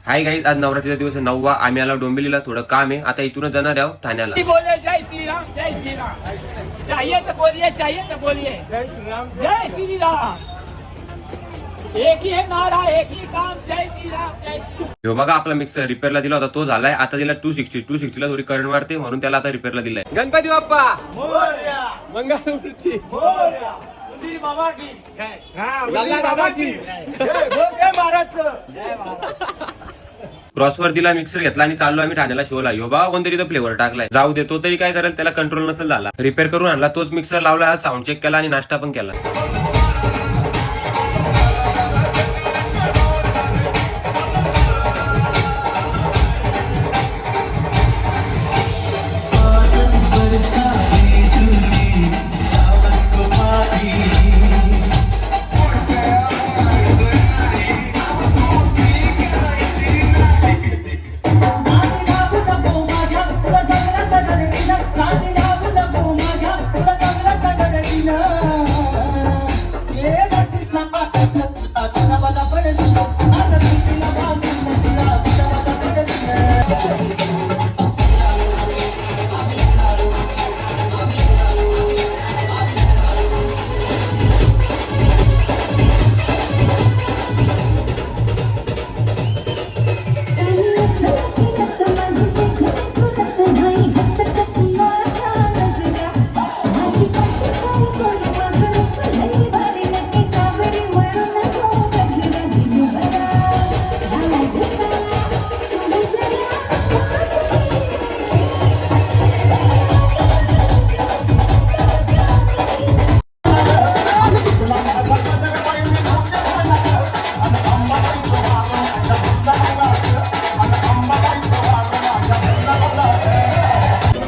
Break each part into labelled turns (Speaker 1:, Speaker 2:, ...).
Speaker 1: Hi guys, आज नवरात्रीचा दिवस आहे 9वा. आम्ही आलो डोंबिवलीला, थोडं काम आहे. आता इथूनच जाणार आहोत ठाण्याला.
Speaker 2: जय श्री राम, जय श्री राम. चाहिए तो बोलिए, चाहिए तो बोलिए. जय श्री राम, जय श्री राम. एक ही है नारा, एक ही काम. जय श्री राम, जय श्री राम.
Speaker 1: हो बघा, आपला मिक्सर रिपेअरला दिला होता तो झालाय. आता दिला 260 ला थोडी करंट मारते म्हणून त्याला आता रिपेअरला दिलाय. गणपती बाप्पा मोरया, मंगलमूर्ती मोरया, कुलदीप बाबा की जय, लल्ला दादा की जय, जय महाराष्ट्र, जय महाराष्ट्र. क्रॉसवर दिला, मिक्सर घेतला आणि चाललो आम्ही ठाण्याला शोला. यो बा कोणतरी तो फ्लेवर टाकलाय. जाऊ दे, तो तरी काय करेल, त्याला कंट्रोल नसेल झाला. रिपेअर करून आणला, तोच मिक्सर लावला, साऊंड चेक केला आणि नाश्ता पण केला.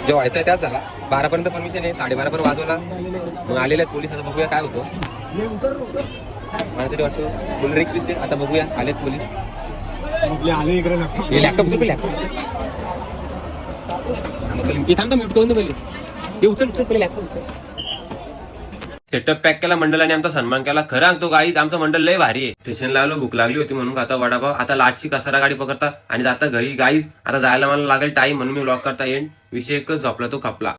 Speaker 1: जो व्हायचा त्याच झाला. 12 पर्यंत परमिशन आहे, 12:30 पर्यंत वाजवला. मग आलेले आहेत पोलीस. आता बघूया काय होतं. मला तरी वाटतं फुल रिक्स विषय. आता बघूया, आलेत पोलीस. लॅपटॉप थांबतो, म्यूट करून दे पहिले. हे उचल पहिले लॅपटॉप. सेटअप पॅक केला मंडळाने, आमचा सन्मान केला. खरं सांगतो गाईज, आमचं मंडळ लय भारी आहे. स्टेशनला आलो, भूक लागली होती म्हणून आता वडापाव. आता लाटची कसारा गाडी पकडता आणि जाता घरी. गाईज आता जायला मला लागेल टाइम, म्हणून मी व्लॉग करता येईल. विषय एकच, झोपला तो खपला.